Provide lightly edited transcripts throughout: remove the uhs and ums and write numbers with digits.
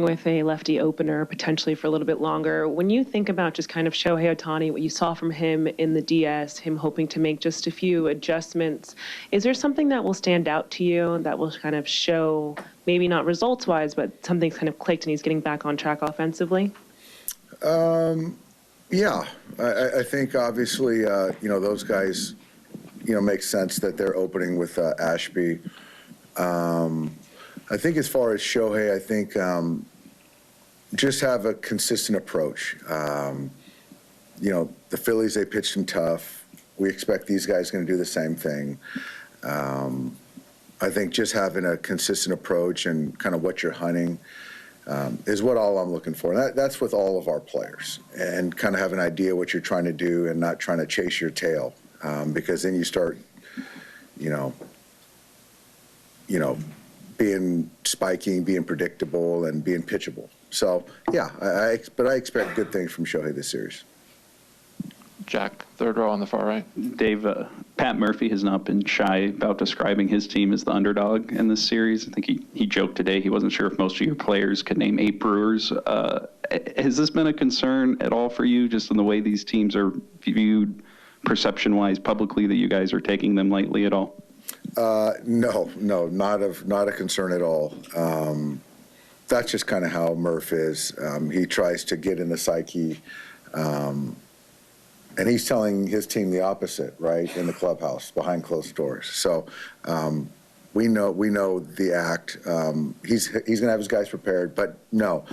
with a lefty opener potentially for a little bit longer. When you think about just kind of Shohei Ohtani, what you saw from him in the DS, him hoping to make just a few adjustments, is there something that will stand out to you that will kind of show, maybe not results-wise, but something's kind of clicked and he's getting back on track offensively? Yeah, I think obviously, those guys, make sense that they're opening with Ashby. I think as far as Shohei, I think just have a consistent approach. The Phillies, they pitched him tough. We expect these guys going to do the same thing. I think just having a consistent approach and kind of what you're hunting is what all I'm looking for. And that's with all of our players. And kind of have an idea what you're trying to do and not trying to chase your tail. Because then you start, being spiking, being predictable, and being pitchable. So, yeah, but I expect good things from Shohei this series. Jack, third row on the far right. Dave, Pat Murphy has not been shy about describing his team as the underdog in this series. I think he joked today he wasn't sure if most of your players could name 8 Brewers. Has this been a concern at all for you, just in the way these teams are viewed perception-wise publicly, that you guys are taking them lightly at all? No, not a concern at all. That's just kind of how Murph is. He tries to get in the psyche, and he's telling his team the opposite, right, in the clubhouse behind closed doors. So we know the act. He's going to have his guys prepared, but no,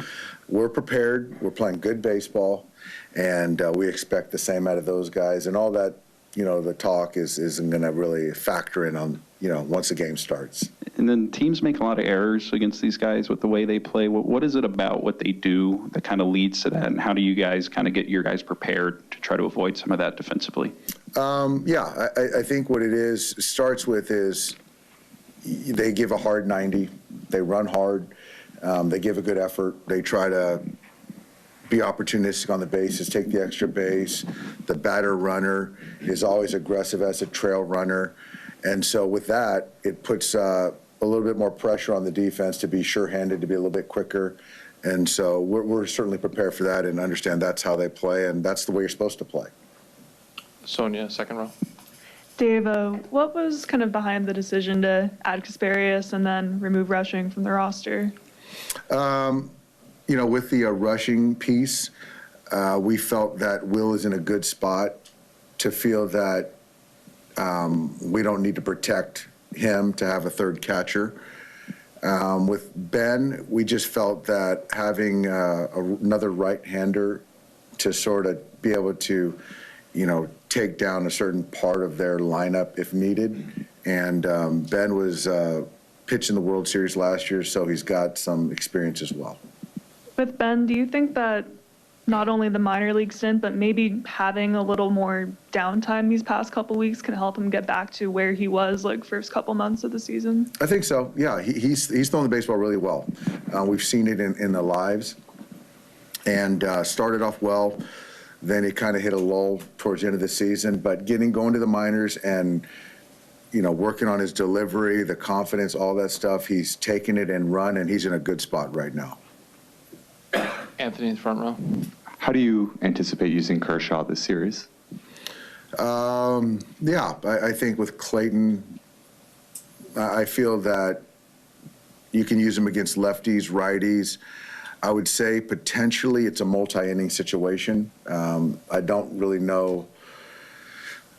we're prepared. We're playing good baseball, and we expect the same out of those guys. And all that, the talk isn't going to really factor in on, once the game starts. And then teams make a lot of errors against these guys with the way they play. What is it about what they do that kind of leads to that? And how do you guys kind of get your guys prepared to try to avoid some of that defensively? I think what it starts with is they give a hard 90. They run hard. They give a good effort. They try to be opportunistic on the bases, take the extra base. The batter runner is always aggressive as a trail runner. And so with that, it puts a little bit more pressure on the defense to be sure-handed, to be a little bit quicker. And so we're certainly prepared for that and understand that's how they play, and that's the way you're supposed to play. Sonia, second row. Dave, what was kind of behind the decision to add Kasparius and then remove Rushing from the roster? With the rushing piece, we felt that Will is in a good spot to feel that we don't need to protect him to have a third catcher. With Ben, we just felt that having another right-hander to sort of be able to, take down a certain part of their lineup if needed. And Ben was pitching the World Series last year, so he's got some experience as well. With Ben, do you think that not only the minor league stint, but maybe having a little more downtime these past couple weeks can help him get back to where he was first couple months of the season? I think so. Yeah, he's throwing the baseball really well. We've seen it in the lives, and started off well. Then it kind of hit a lull towards the end of the season. But going to the minors and working on his delivery, the confidence, all that stuff, he's taken it and run, and he's in a good spot right now. Anthony in the front row. How do you anticipate using Kershaw this series? I think with Clayton, I feel that you can use him against lefties, righties. I would say potentially it's a multi-inning situation. I don't really know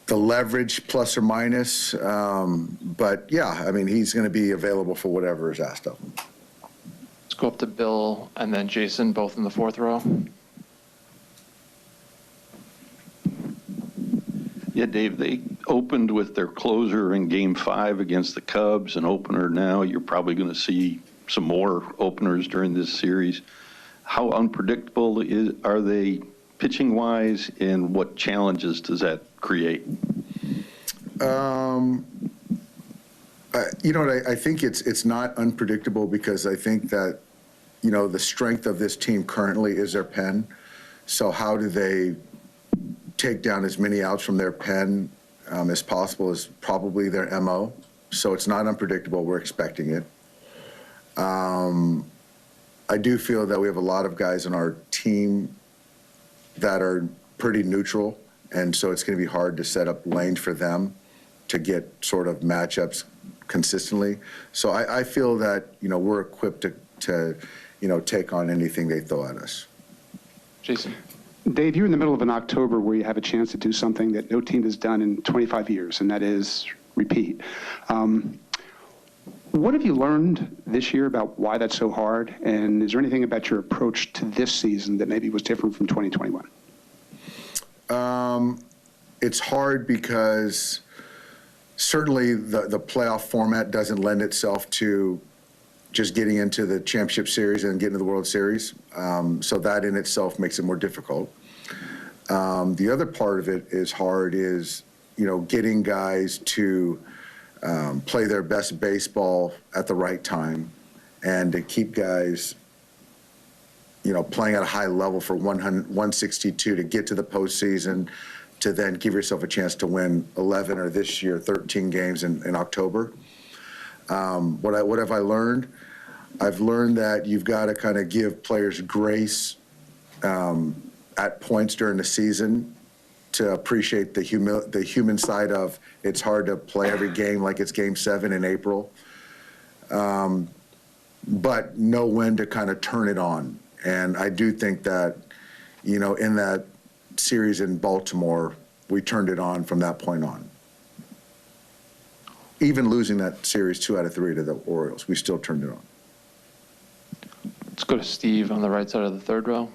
the leverage plus or minus, but yeah, he's going to be available for whatever is asked of him. Let's go up to Bill and then Jason, both in the fourth row. Yeah, Dave, they opened with their closer in Game 5 against the Cubs, an opener now. You're probably going to see some more openers during this series. How unpredictable are they pitching-wise, and what challenges does that create? I think it's not unpredictable because I think that, the strength of this team currently is their pen. So how do they take down as many outs from their pen as possible is probably their MO. So it's not unpredictable. We're expecting it. I do feel that we have a lot of guys on our team that are pretty neutral, and so it's going to be hard to set up lanes for them to get sort of matchups consistently. So I feel that, we're equipped to take on anything they throw at us. Jason? Dave, you're in the middle of an October where you have a chance to do something that no team has done in 25 years, and that is repeat. What have you learned this year about why that's so hard? And is there anything about your approach to this season that maybe was different from 2021? It's hard because certainly the playoff format doesn't lend itself to just getting into the championship series and getting to the World Series. So that in itself makes it more difficult. The other part of it is hard is, getting guys to play their best baseball at the right time and to keep guys, playing at a high level for 162 to get to the postseason, to then give yourself a chance to win 11 or this year 13 games in October. What have I learned? I've learned that you've got to kind of give players grace at points during the season to appreciate the human side of it's hard to play every game like it's Game 7 in April, but know when to kind of turn it on. And I do think that, in that series in Baltimore, we turned it on from that point on. Even losing that series 2 out of 3 to the Orioles, we still turned it on. Let's go to Steve on the right side of the third row.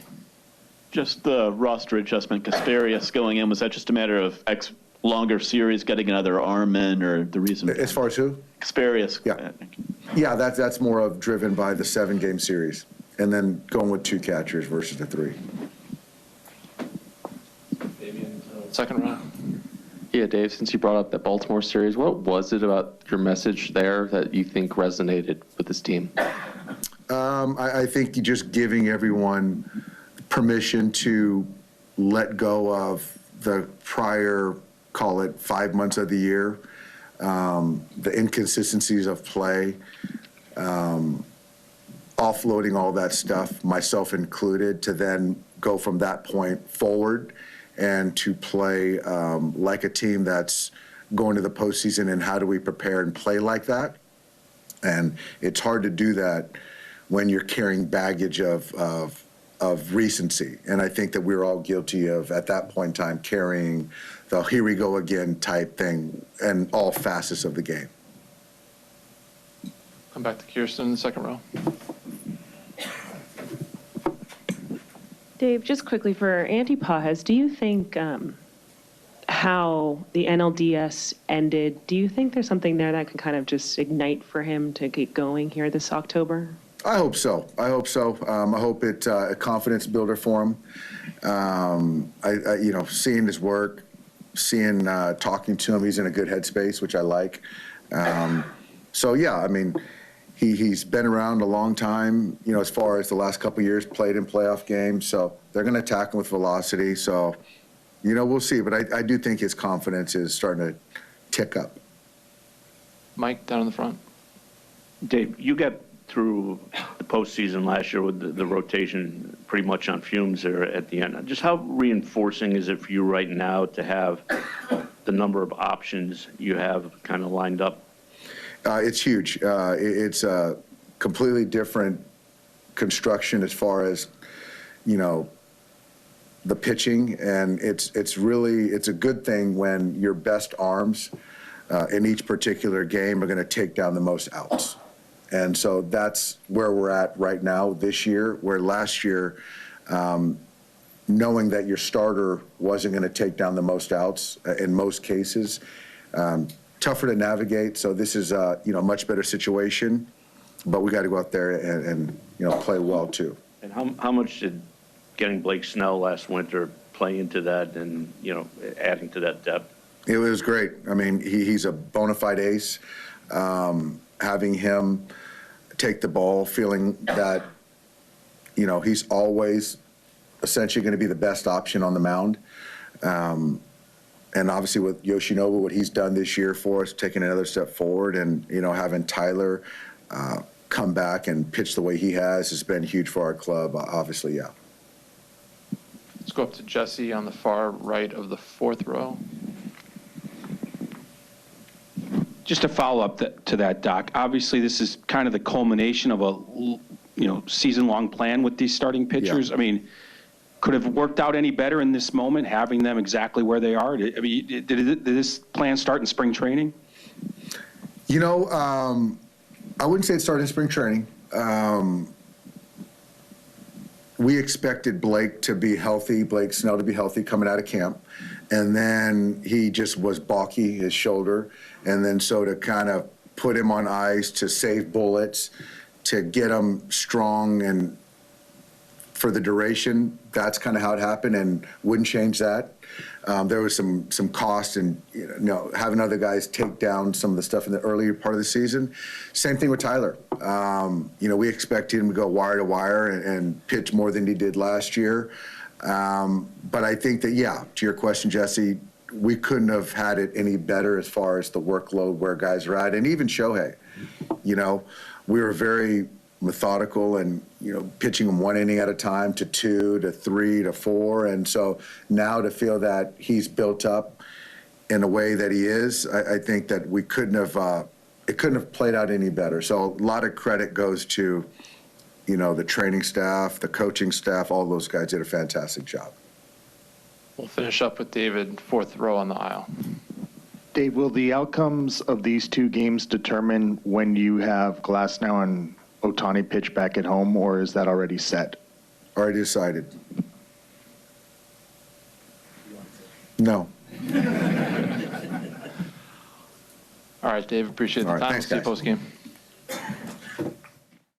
Just the roster adjustment, Kasparius going in, was that just a matter of longer series, getting another arm in, or the reason? As far as who? Kasparius. Yeah, that's more of driven by the 7-game series, and then going with 2 catchers versus the 3. Second row. Yeah, Dave, since you brought up that Baltimore series, what was it about your message there that you think resonated with this team? I think you're just giving everyone permission to let go of the prior, call it 5 months of the year, the inconsistencies of play, offloading all that stuff, myself included, to then go from that point forward and to play like a team that's going to the postseason, and how do we prepare and play like that? And it's hard to do that when you're carrying baggage of recency. And I think that we're all guilty of, at that point in time, carrying the here we go again type thing in all facets of the game. Come back to Kirsten in the second row. Dave, just quickly for Andy Pages, do you think how the NLDS ended, do you think there's something there that can kind of just ignite for him to get going here this October? I hope so. I hope it's a confidence builder for him. Seeing his work, talking to him, he's in a good headspace, which I like. So yeah, I mean, he's been around a long time, as far as the last couple of years, played in playoff games. So they're going to attack him with velocity. So, we'll see. But I do think his confidence is starting to tick up. Mike, down in the front. Dave, you got through the postseason last year with the rotation pretty much on fumes there at the end. Just how reinforcing is it for you right now to have the number of options you have kind of lined up? It's huge. It's a completely different construction as far as, the pitching, and it's a good thing when your best arms in each particular game are going to take down the most outs. And so that's where we're at right now this year, where last year, knowing that your starter wasn't going to take down the most outs in most cases, tougher to navigate. So this is a much better situation, but we got to go out there and play well too. And how much did getting Blake Snell last winter play into that, and adding to that depth? It was great. I mean, he's a bona fide ace. Having him take the ball, feeling that he's always essentially going to be the best option on the mound. And obviously with Yoshinobu, what he's done this year for us, taking another step forward, and having Tyler come back and pitch the way he has been huge for our club. Obviously, yeah. Let's go up to Jesse on the far right of the fourth row. Just a follow-up to that, Doc. Obviously, this is kind of the culmination of a season-long plan with these starting pitchers. Yeah. I mean, could have worked out any better in this moment, having them exactly where they are? I mean, did this plan start in spring training? I wouldn't say it started in spring training. We expected Blake to be healthy, Blake Snell to be healthy coming out of camp. And then he just was balky, his shoulder. And then so to kind of put him on ice, to save bullets, to get him strong and for the duration, that's kind of how it happened, and wouldn't change that. There was some cost and having other guys take down some of the stuff in the earlier part of the season. Same thing with Tyler. We expected him to go wire to wire and pitch more than he did last year. But I think that, to your question, Jesse, we couldn't have had it any better as far as the workload where guys are at, and even Shohei. We were very methodical and pitching them 1 inning at a time to 2 to 3 to 4, and so now to feel that he's built up in a way that he is, I think that we couldn't have it couldn't have played out any better. So a lot of credit goes to the training staff, the coaching staff. All those guys did a fantastic job. We'll finish up with David, fourth row on the aisle. Dave, will the outcomes of these 2 games determine when you have Glasnow and Ohtani pitch back at home, or is that already set? Already decided. No. All right, Dave, appreciate the All right, time. thanks, See you guys. post game.